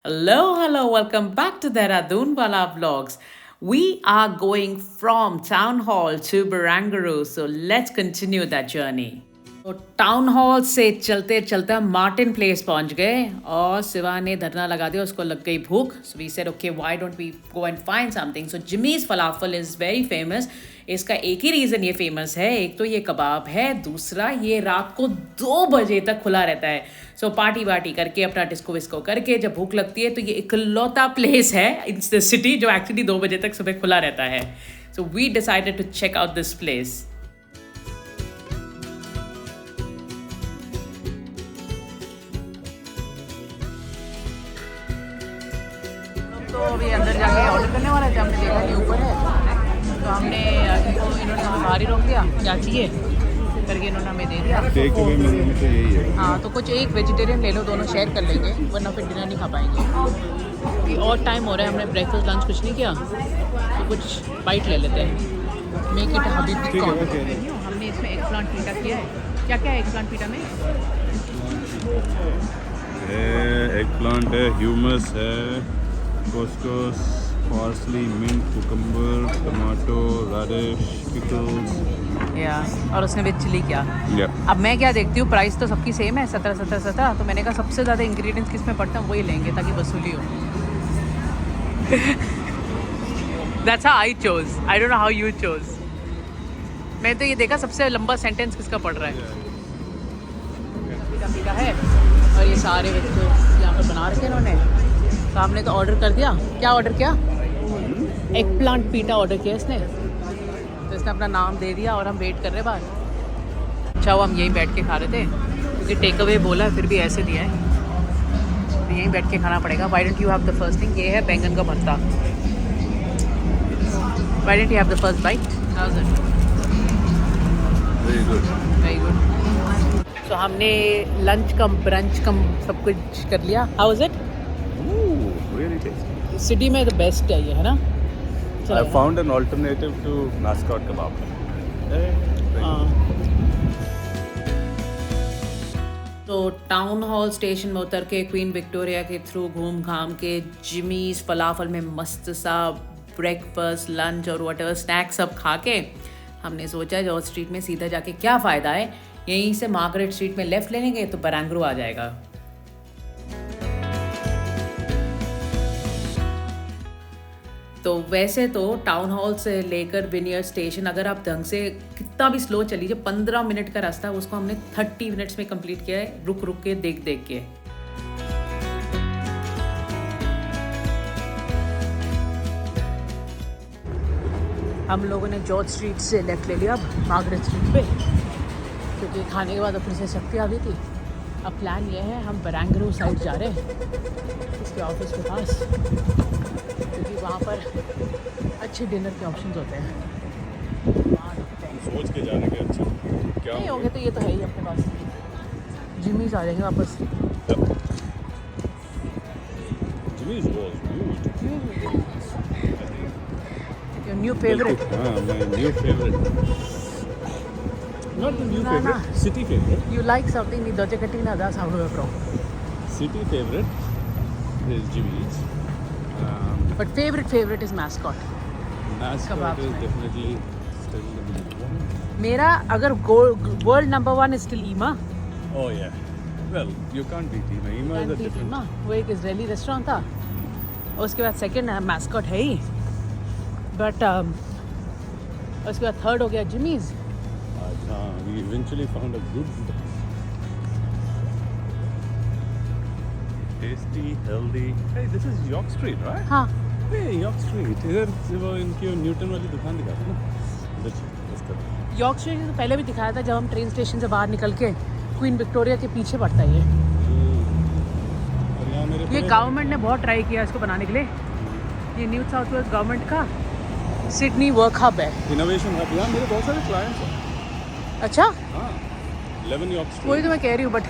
Hello, welcome back to Dehradun Wala Vlogs. We are going from Town Hall to Barangaroo, so let's continue that journey. तो town hall से चलते चलते हम Martin place पहुंच गए और शिवा ने धरना लगा दिया, उसको लग गई भूख. So we said okay why don't we go and find something. So Jimmy's falafel is very famous. इसका एक ही रीज़न ये फेमस है, एक तो ये कबाब है, दूसरा ये रात को 2 बजे तक खुला रहता है. सो पार्टी वार्टी करके अपना डिस्को विस्को करके जब भूख लगती है तो ये इकलौता प्लेस है इन द सिटी जो एक्चुअली 2 बजे तक सुबह खुला रहता है. So we decided to check out this place. तो अभी अंदर जाके ऑर्डर करने वाला है. हमने देखा कि ऊपर है तो हमने इन्होंने हमें बाहर ही रोक दिया, क्या चाहिए करके इन्होंने हमें दे दिया. टेक अवे में तो यही है. हाँ तो कुछ एक वेजिटेरियन ले लो, दोनों शेयर कर लेंगे वरना फिर डिनर नहीं खा पाएंगे. कि और टाइम हो रहा है, हमने ब्रेकफास्ट लंच कुछ नहीं किया तो कुछ बाइट ले लेते हैं. Make it Habibi corn. हमने इसमें एग प्लांट पीटा किया है. क्या क्या है एग प्लांट पीटा में? एग प्लांट है, ह्यूमस है, couscous, parsley, mint, cucumber, tomato, radish, pickles. या और उसने विद चिली किया. अब मैं क्या देखती हूँ, प्राइस तो सबकी सेम है 17. तो मैंने कहा सबसे ज़्यादा इंग्रेडिएंट्स किस में पड़ते हैं वही लेंगे ताकि वसूली हो. That's how I chose. I don't know how you chose. मैं तो ये देखा सबसे लंबा सेंटेंस किसका पढ़ रहा है. पीटा है और ये सारे वेजिटेबल्स यहाँ पर बना रखे इन्होंने. तो हमने तो ऑर्डर कर दिया. क्या ऑर्डर किया? एग प्लांट पीटा ऑर्डर किया इसने. तो इसने अपना नाम दे दिया और हम वेट कर रहे हैं बाहर. अच्छा वो हम यहीं बैठ के खा रहे थे क्योंकि टेक अवे बोला है फिर भी ऐसे दिया है तो यहीं बैठ के खाना पड़ेगा. Why don't you have the first thing? ये है बैंगन का भरता. Why don't you have the first bite? How is it? Very good. Very good. तो हमने लंच कम ब्रंच कम सब कुछ कर लिया. How is it? Really tasty. City में तो बेस्ट है ये, है ना? I found an alternative to mascot kebab. तो टाउन हॉल स्टेशन में उतर के क्वीन विक्टोरिया के थ्रू घूम घाम के जिमीज फलाफल में मस्त सा ब्रेकफास्ट लंच और वटेवर स्नैक्स सब खा के हमने सोचा जॉर्ज स्ट्रीट में सीधा जाके क्या फ़ायदा है, यहीं से मार्गरेट स्ट्रीट में लेफ़्ट ले लेंगे तो बरांगरू आ जाएगा. तो वैसे तो टाउन हॉल से लेकर विनियर स्टेशन अगर आप ढंग से कितना भी स्लो चल लीजिए 15 मिनट का रास्ता है, उसको हमने 30 मिनट्स में कंप्लीट किया है, रुक रुक के देख देख के. हम लोगों ने जॉर्ज स्ट्रीट से लेफ्ट ले लिया अब मार्गरेट स्ट्रीट पे क्योंकि खाने के बाद अपने से शक्ति आ गई थी. अब प्लान ये है हम बरांगरू साइड जा रहे हैं इसके ऑफिस के पास क्योंकि वहाँ पर अच्छे डिनर के ऑप्शंस होते हैं. सोच के जाने के अच्छा क्या नहीं होंगे तो ये तो है ही अपने पास. जिमीज आ जाएंगे वापस. Jimmy's was good. Your new favourite. हाँ, my new favorite. Not the new No, favorite. no. City favorite. You like something ನೀ ದೊಡ್ಡ ಕಟ್ಟಿನ ಅದ sambar bro. City favorite is Jimmy's. But favorite is mascot. Mascot Kebabs is में. definitely still number one. मेरा अगर world number 1 is still ईमा. Oh yeah. Well, you can't beat Ema. Ema is a different. ईमा वो एक Israeli restaurant था. उसके बाद सेकंड मैस्कॉट है ही बट उसके बाद थर्ड हो गया Jimmy's. We eventually found a good, tasty, healthy. Hey, this is York Street, right? हाँ Hey, York Street. इधर से वो इनकी न्यूटन वाली दुकान दिखाते हैं ना. इधर इस तरफ. यॉर्क स्ट्रीट तो पहले भी दिखाया था जब हम ट्रेन स्टेशन से बाहर निकल के क्वीन विक्टोरिया के पीछे पड़ता है ये. और यहाँ मेरे ये गवर्नमेंट ने बहुत ट्राई किया इसको बनाने के लिए. ये न्यू साउथ वेल्स गवर्नमेंट का सिडनी वर्क हब है. Innovation hub. यहाँ मेरे बहुत सारे क्लाइंट्स हैं. अच्छा 11 York Street. वही तो मैं कह रही हूँ बट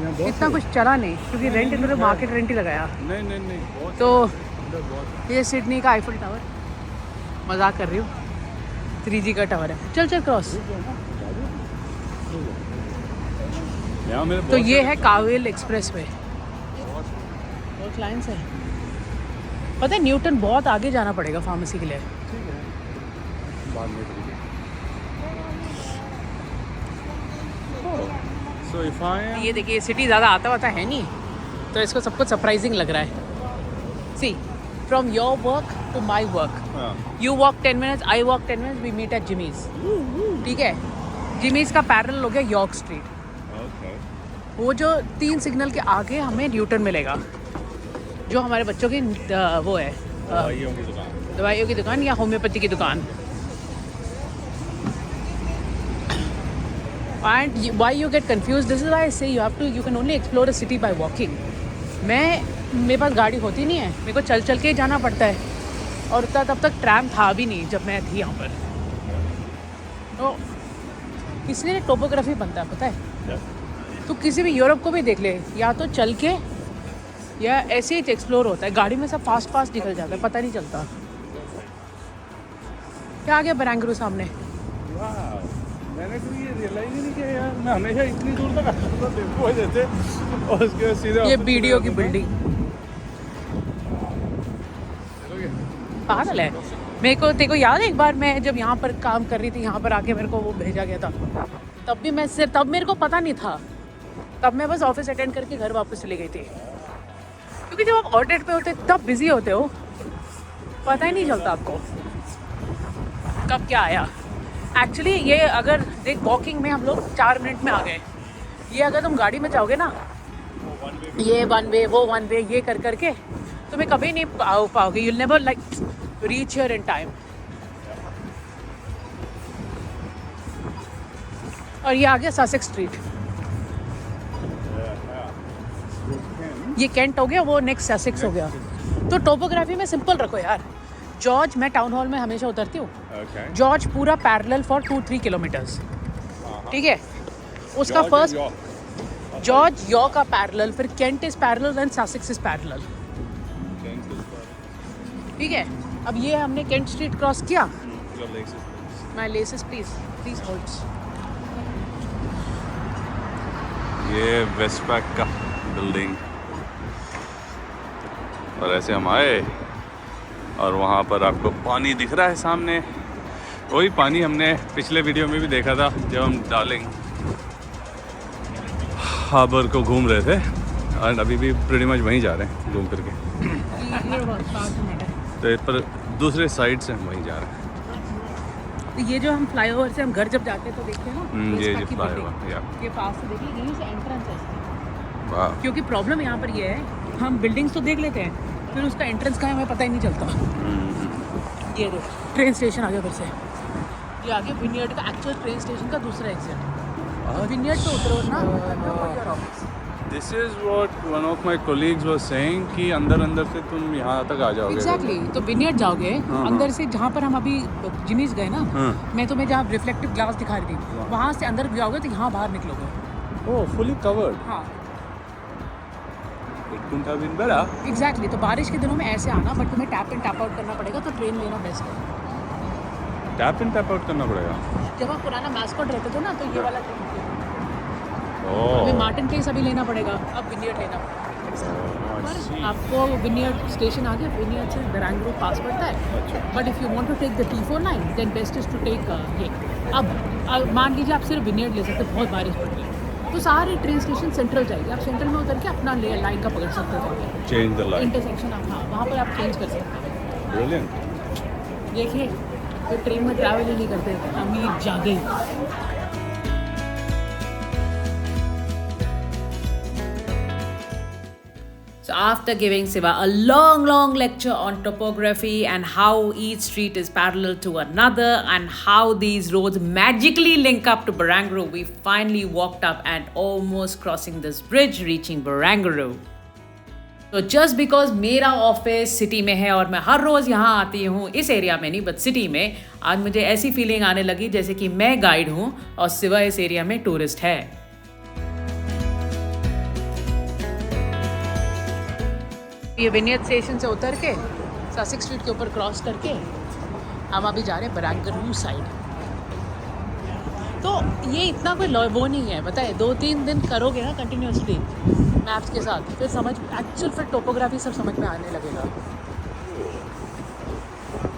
यहाँ बहुत इतना कुछ चला नहीं क्योंकि रेंट इन्होंने मार्केट रेंट ही लगाया. नहीं बहुत तो अंदर बहुत. ये सिडनी का आईफल टावर. मजाक कर रही हूँ. 3G का टावर है. चल क्रॉस. यहाँ मेरे तो ये है काविल एक्सप्रेस वे. एक लाइन से पता है न्यूटन बहुत आगे जाना पड़ेगा फार्मेसी के लिए। ठीक है, बाद में करेंगे। So if I am... ये देखिए सिटी ज़्यादा आता वाता है नहीं, तो इसको सब कुछ सरप्राइजिंग लग रहा है। See from your work to my work, you walk 10 minutes, I walk 10 minutes, we meet at Jimmy's. ठीक है, जिमीज का पैरेलल हो गया यॉर्क स्ट्रीट। वो जो 3 सिग्नल के आगे हमें न्यूटन मिलेगा, जो हमारे बच्चों की वो है दवाइयों की दुकान या होम्योपैथी की दुकान। And why you get confused? This is why I say you can only explore a city by walking. मेरे पास गाड़ी होती नहीं है, मेरे को चल चल के ही जाना पड़ता है, और तब तक ट्रैम था भी नहीं जब मैं थी यहाँ पर। तो इसलिए टोपोग्राफी बनता है, पता है। तो किसी भी यूरोप को भी देख ले, या तो चल के या ऐसे ही एक्सप्लोर होता है। गाड़ी में सब फास्ट निकल जाता है, पता नहीं चलता। क्या आ गया बरंगरू सामने? मैंने तो ये रियलाइज ही नहीं किया यार, मैं हमेशा इतनी दूर तक आता था देखो वजह से, और उसके बाद सीधे ये बीडीओ की बिल्डिंग पागल है। मेरे को तेरे को याद है एक बार मैं जब यहाँ पर काम कर रही थी, यहाँ पर आके मेरे को वो भेजा गया था, तब मेरे को पता नहीं था, तब मैं बस ऑफिस अटेंड करके घर वापस चली गई थी। क्योंकि जब आप ऑडिट पे होते तब बिजी होते हो, पता ही नहीं चलता आपको कब क्या आया। एक्चुअली ये अगर देख वॉकिंग में हम लोग 4 मिनट में आ गए, ये अगर तुम गाड़ी में जाओगे ना, ये 1 वे वो 1 वे ये कर करके तुम्हें कभी नहीं पाओगे। You'll never like reach here in time. और ये आ गया ससेक्स स्ट्रीट, ये केंट हो गया, वो नेक्स्ट ससेक्स हो गया। तो टोपोग्राफी में सिंपल रखो यार। जॉर्ज, मैं टाउन हॉल में हमेशा उतरती हूँ। जॉर्ज पूरा पैरेलल फॉर 2-3 किलोमीटर्स, ठीक है। उसका फर्स्ट जॉर्ज यॉ का पैरेलल, फिर Kent is parallel, then Sussex is parallel, ठीक है। अब ये हमने केंट स्ट्रीट क्रॉस किया। My laces please hold. ये वेस्टपैक का बिल्डिंग, और ऐसे हम आए और वहाँ पर आपको पानी दिख रहा है सामने। वही पानी हमने पिछले वीडियो में भी देखा था जब हम डार्लिंग हार्बर को घूम रहे थे, और अभी भी प्रीटी मच वहीं जा रहे हैं घूम करके। तो इस पर दूसरे साइड से हम वहीं जा रहे हैं। तो ये जो हम फ्लाईओवर से हम घर जब जाते हैं तो देखते हैं ना, ये जो फ्लाईओवर ये पास से देखिए, यहीं से एंट्रेंस है। वाह। क्योंकि प्रॉब्लम यहाँ पर ये है, हम बिल्डिंग्स तो देख लेते हैं, फिर उसका एंट्रेंस कहाँ है हमें पता ही नहीं चलता। ये देखो ट्रेन स्टेशन आ गया फिर से, ये आ गया विनियर्ड का एक्चुअल ट्रेन स्टेशन का दूसरा एग्जिट। विनियर्ड पे उतरो ना। This is what one of my colleagues was saying कि अंदर से तुम यहाँ तक आ जाओगे। एग्जैक्टली, तो विनियर्ड जाओगे अंदर से, जहाँ पर हम अभी जिमीज गए ना, मैं तुम्हें जहाँ रिफ्लेक्टिव ग्लास दिखा रही थी, वहाँ से अंदर जाओगे तो यहाँ बाहर निकलोगे। ओह, फुली कवर्ड। हाँ बड़ा। एग्जैक्टली, तो बारिश के दिनों में ऐसे आना, बट तुम्हें टैप इन टैप आउट करना पड़ेगा, तो ट्रेन लेना बेस्ट है। टैप इन टैप आउट करना पड़ेगा। जब आप पुराना मैस्कॉट रहते थे ना, तो ये वाला ओह, अभी मार्टिन प्लेस अभी लेना पड़ेगा, अब विनियर्ड लेना पड़ेगा। आपको विनियर्ड स्टेशन आ गया, विनियर्ड से बरंगरू पास पड़ता है। But if you want to take the T49 then best is to take ये। अब मान लीजिए आप सिर्फ विनियर्ड ले सकते, बहुत बारिश पड़ रही है, तो सारे ट्रेन स्टेशन सेंट्रल जाएगी, आप सेंट्रल में उतर के अपना लाइन का पकड़ सकते हो। चेंज द लाइन, इंटरसेक्शन आप, हाँ वहाँ पर आप चेंज कर सकते हैं। ब्रिलियंट। देखिए, तो ट्रेन में ट्रैवल ही नहीं करते, अमीर जागे। So after giving Siva a long lecture on topography and how each street is parallel to another and how these roads magically link up to Barangaroo, we finally walked up and almost crossing this bridge, reaching Barangaroo. So just because मेरा office city में है और मैं हर रोज़ यहाँ आती हूँ, इस area में नहीं बट सिटी में, आज मुझे ऐसी फीलिंग आने लगी जैसे कि मैं गाइड हूँ और सिवा इस एरिया में टूरिस्ट है। ये विनियर्ड स्टेशन से उतर के ससेक्स स्ट्रीट के ऊपर क्रॉस करके हम अभी जा रहे हैं बरंगरू साइड। तो ये इतना कोई वो नहीं है, पता है, 2-3 दिन करोगे ना कंटिन्यूसली मैप्स के साथ, फिर समझ एक्चुअल फिर टोपोग्राफी सब समझ में आने लगेगा।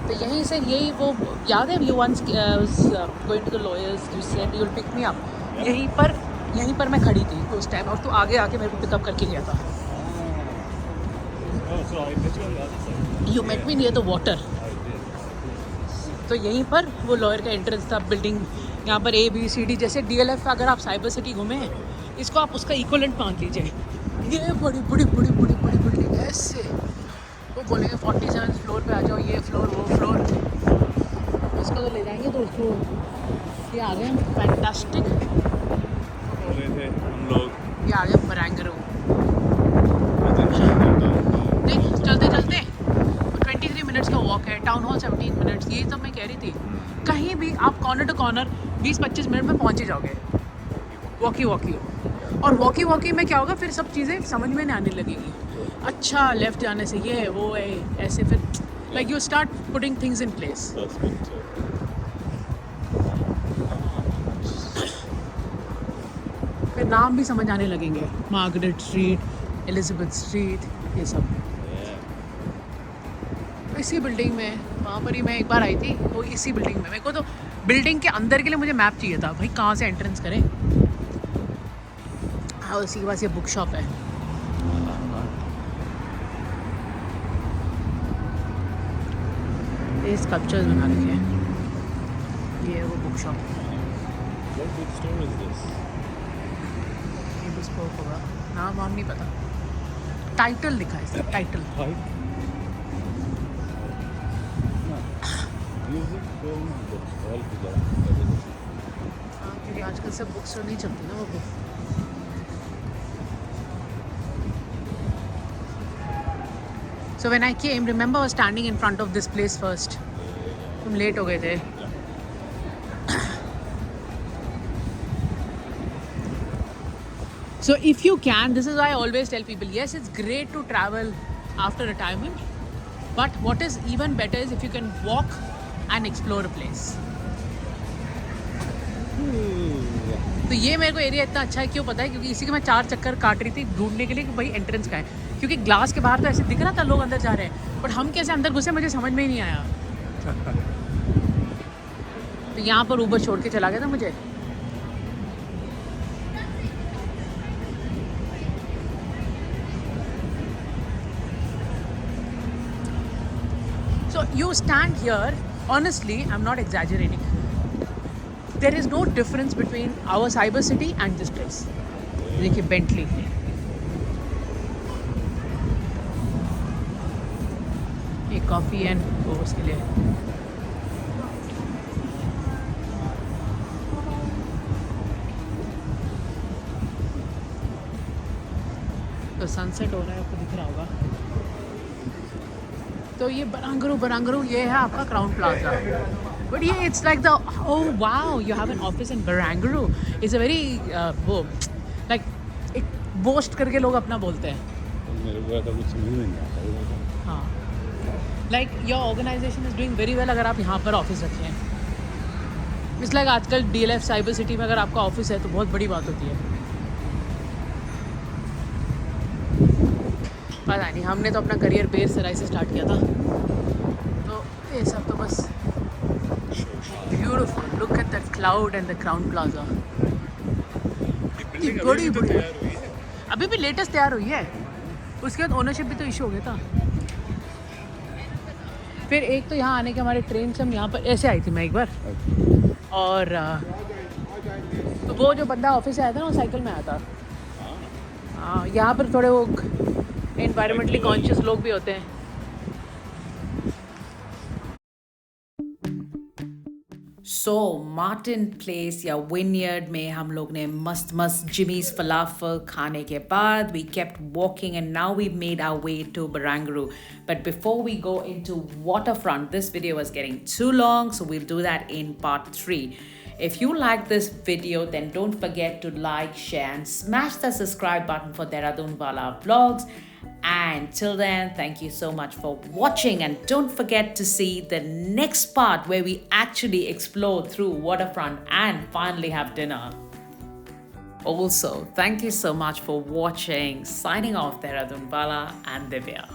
तो यहीं से यही वो याद है, you once going to the lawyers, you said you will pick me up, यहीं पर मैं खड़ी थी उस टाइम, और तू आगे आके मेरे को पिकअप करके गया था। You met me near the water. तो यहीं पर वो लॉयर का एंट्रेंस था, बिल्डिंग यहाँ पर ABCD, जैसे DLF अगर आप साइबर सिटी घूमे हैं, इसको आप उसका इक्वलेंट मान लीजिए। ये बड़ी बड़ी बड़ी बड़ी बड़ी बिल्डिंग ऐसे, वो बोलेंगे 47 फ्लोर पे आ जाओ, ये फ्लोर वो फ्लोर, इसको तो ले जाएंगे। तो उसको ये आ गए फैंटास्टिक, बोले थे हम लोग ये आ गए बरांगरो। देख चलते चलते 23 मिनट्स का वॉक है, टाउन हॉल 17 मिनट्स, ये सब मैं कह रही थी। कहीं भी आप कॉर्नर टू कॉर्नर 20-25 मिनट में पहुंच ही जाओगे, वॉकी और वॉकी में क्या होगा, फिर सब चीज़ें समझ में नहीं आने लगेगी। अच्छा लेफ्ट जाने से ये है वो है ऐसे, फिर like you start putting things in place. फिर नाम भी समझ आने लगेंगे, मार्गरेट स्ट्रीट, एलिजाबेथ स्ट्रीट, ये सब इसी बिल्डिंग में। वहाँ पर ही मैं एक बार आई थी, वो इसी बिल्डिंग में। मेरे को तो बिल्डिंग के अंदर के लिए मुझे मैप चाहिए था भाई, कहाँ से एंट्रेंस करें। हाँ, उसी के पास ये बुक शॉप है। ये स्कल्पचर्स बना रखे हैं, ये है वो बुक शॉप। ये बिस्पोक होगा, नाम वाम नहीं पता, टाइटल लिखा है इसका, टाइटल। हाँ, क्योंकि आजकल सब बुक्स तो नहीं चलती ना वो book. So when I came, remember I was standing in front of this place first. तुम लेट हो गए थे। So if you can, this is why I always tell people, yes, it's great to travel after retirement, but what is even better is if you can walk and explore a place. तो ये मेरे को area इतना अच्छा है, क्यों पता है? क्योंकि इसी के मैं 4 चक्कर काट रही थी ढूंढने के लिए कि भाई एंट्रेंस का है, क्योंकि ग्लास के बाहर तो ऐसे दिख रहा था लोग अंदर जा रहे हैं, बट हम कैसे अंदर घुसे मुझे समझ में ही नहीं आया। तो यहाँ पर ऊबर छोड़ के चला गया था मुझे। So you stand here, honestly, I'm not exaggerating. There is no difference between our cyber city and this place. देखिए बेंटली, ये कॉफ़ी एंड वो उसके लिए। तो सनसेट हो रहा है, आपको दिख रहा होगा। तो ये बरांगरू ये है आपका क्राउन प्लाजा। बट ये it's like the, oh wow, you have an office in Barangaroo. It's a very वो लाइक एक बोस्ट करके लोग अपना बोलते हैं। मेरे को ऐसा कुछ समझ में नहीं आता। हाँ, like your organisation is doing very well अगर आप यहाँ पर ऑफिस रखे हैं। इट्स लाइक आजकल DLF साइबर सिटी में अगर आपका ऑफिस है तो बहुत बड़ी बात होती है। पता नहीं, हमने तो अपना करियर बेर सराय से स्टार्ट किया था। तो ये सब तो बस beautiful, look at that cloud and the Crowne Plaza. बड़ी बड़ी अभी भी लेटेस्ट तैयार हुई है, उसके बाद ओनरशिप भी तो इशू हो गया था। फिर एक तो यहाँ आने के हमारे ट्रेन से हम यहाँ पर ऐसे आई थी मैं एक बार, और तो वो जो बंदा ऑफिस से आया था ना वो साइकिल में आया था। हाँ, यहाँ पर थोड़े वो एनवायरमेंटली कॉन्शियस लोग भी होते हैं। सो मार्टिन प्लेस या विनयर्ड में हम लोग ने मस्त मस्त जिमीज फलाफल खाने के बाद we kept walking and now we've made our way to Barangaroo. But before we go into waterfront, this video was getting too long, so we'll do that in part 3. If you like this video, then don't forget to like, share and smash the subscribe button for Dehradun Wala Vlogs. And till then, thank you so much for watching, and don't forget to see the next part where we actually explore through waterfront and finally have dinner. Also, thank you so much for watching. Signing off, Dehradun Bala and Divya.